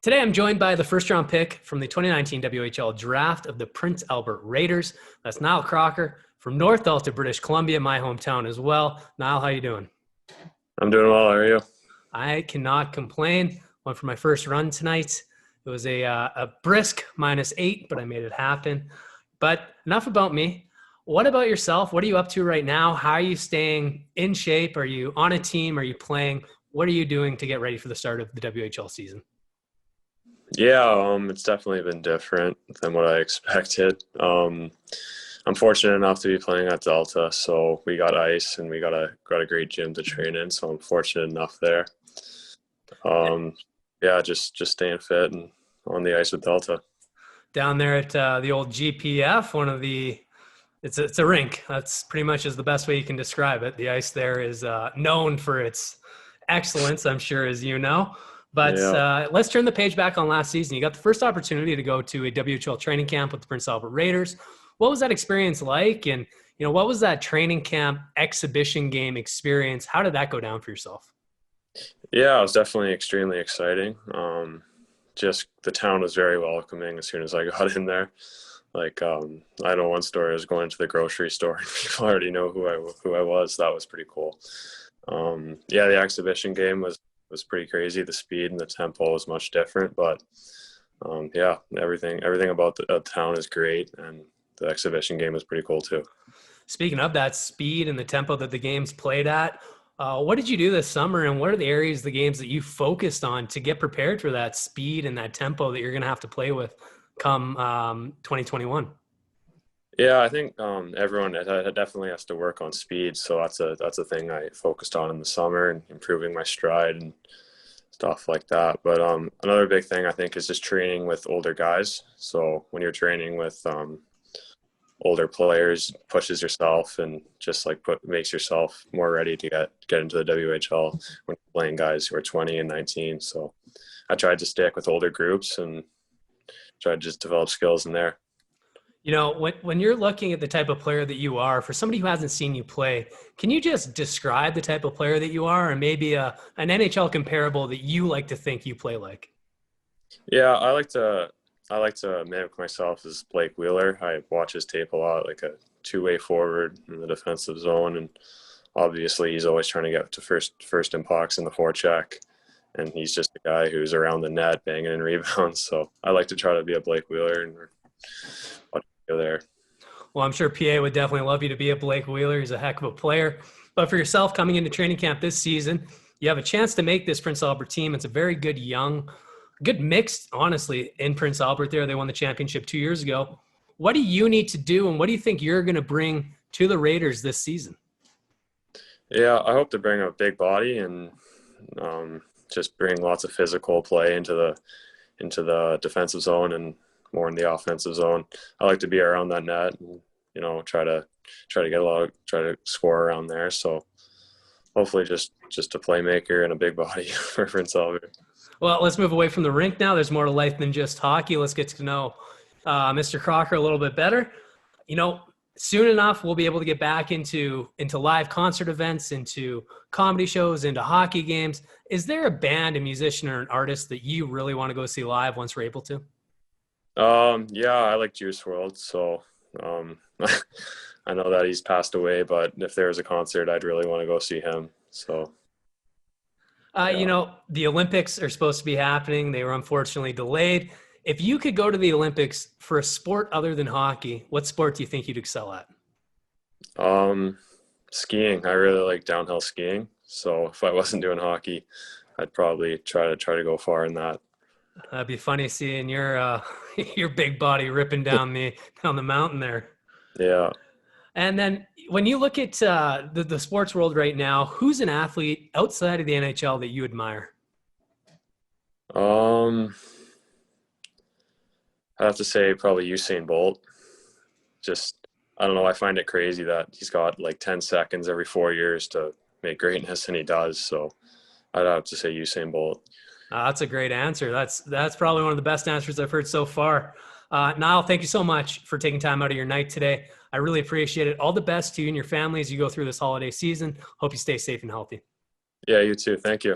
Today, I'm joined by the first-round pick from the 2019 WHL draft of the Prince Albert Raiders. That's Niall Crocker from North Delta, British Columbia, my hometown as well. Niall, how you doing? I'm doing well. How are you? I cannot complain. Went for my first run tonight. It was a brisk -8, but I made it happen. But enough about me. What about yourself? What are you up to right now? How are you staying in shape? Are you on a team? Are you playing? What are you doing to get ready for the start of the WHL season? Yeah, it's definitely been different than what I expected. I'm fortunate enough to be playing at Delta, so we got ice and we got a great gym to train in. So I'm fortunate enough there. Um, yeah, just staying fit and on the ice with Delta. Down there at the old GPF, it's a rink. That's pretty much is the best way you can describe it. The ice there is known for its excellence, I'm sure, as you know. But Yeah. let's turn the page back on last season. You got the first opportunity to go to a WHL training camp with the Prince Albert Raiders. What was that experience like? And what was that training camp exhibition game experience? How did that go down for yourself? Yeah, it was definitely extremely exciting. Just the town was very welcoming as soon as I got in there. I know one story, I was going to the grocery store and people already know who I was. That was pretty cool. Yeah, the exhibition game was pretty crazy. The speed and the tempo was much different, but yeah, everything about the town is great, and the exhibition game was pretty cool too. Speaking of that speed and the tempo that the game's played at, what did you do this summer, and what are the areas of the games that you focused on to get prepared for that speed and that tempo that you're going to have to play with come 2021? Yeah, I think everyone definitely has to work on speed, so that's a thing I focused on in the summer and improving my stride and stuff like that. But another big thing I think is just training with older guys. So when you're training with older players, pushes yourself and just makes yourself more ready to get into the WHL when you're playing guys who are 20 and 19. So I tried to stick with older groups and tried to just develop skills in there. When you're looking at the type of player that you are, for somebody who hasn't seen you play, can you just describe the type of player that you are, and maybe an NHL comparable that you like to think you play like? Yeah, I like to mimic myself as Blake Wheeler. I watch his tape a lot, like a two-way forward in the defensive zone, and obviously he's always trying to get to first in pucks in the forecheck, and he's just a guy who's around the net banging in rebounds. So I like to try to be a Blake Wheeler and go there. Well, I'm sure PA would definitely love you to be a Blake Wheeler. He's a heck of a player. But for yourself coming into training camp this season, you have a chance to make this Prince Albert team. It's a very good mix, honestly, in Prince Albert there. They won the championship 2 years ago. What do you need to do, and what do you think you're going to bring to the Raiders this season? Yeah, I hope to bring a big body and just bring lots of physical play into the defensive zone and more in the offensive zone. I like to be around that net and try to try to score around there. So hopefully just a playmaker and a big body for Prince Albert. Well, let's move away from the rink now. There's more to life than just hockey. Let's get to know Mr. Crocker a little bit better. Soon enough, we'll be able to get back into live concert events, into comedy shows, into hockey games. Is there a band, a musician, or an artist that you really want to go see live once we're able to? Yeah, I like Juice World, so I know that he's passed away, but if there was a concert, I'd really want to go see him. So yeah. The Olympics are supposed to be happening. They were unfortunately delayed. If you could go to the Olympics for a sport other than hockey, what sport do you think you'd excel at? Skiing. I really like downhill skiing. So if I wasn't doing hockey, I'd probably try to go far in that. That'd be funny seeing your your big body ripping down the mountain there. Yeah. And then when you look at the sports world right now, who's an athlete outside of the NHL that you admire? Um, I have to say probably Usain Bolt. Just, I don't know. I find it crazy that he's got like 10 seconds every 4 years to make greatness, and he does. So I'd have to say Usain Bolt. That's a great answer. That's probably one of the best answers I've heard so far. Niall, thank you so much for taking time out of your night today. I really appreciate it. All the best to you and your family as you go through this holiday season. Hope you stay safe and healthy. Yeah, you too. Thank you.